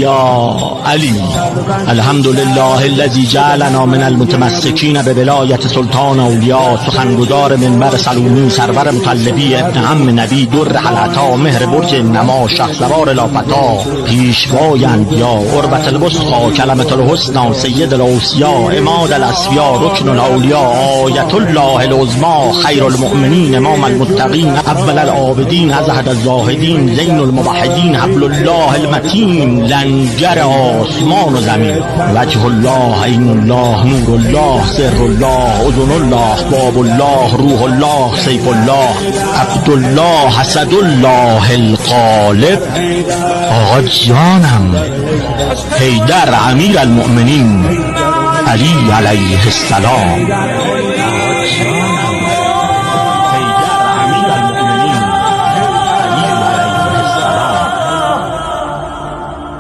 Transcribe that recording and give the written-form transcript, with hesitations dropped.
یا علی. الحمد لله الذی جعلنا من المتمسکین به ولایت سلطان اولیاء، سخنگزار منبر سلومی، سرور مطلبی، ابن عم نبی، در حلتا، مهر برج نما، شهسوار لافتا، پیشوای انبیا، قربت الوسطی، کلمت الحسنی، سید الاوصیا، عماد الاصفیا، رکن الاولیاء، آیت الله العظمی، خیر المؤمنین، امام المتقین، اول العابدین، ازهد الزاهدین، زین الموحدین، حبل الله المتین، لنگر آسمان و زمین، وجه الله، عین الله، نور الله، سر الله، اذن الله، باب الله، روح الله، سیف الله، عبدالله، حسد الله الغالب، آقا جانم حیدر امیر المؤمنین علی علیه السلام.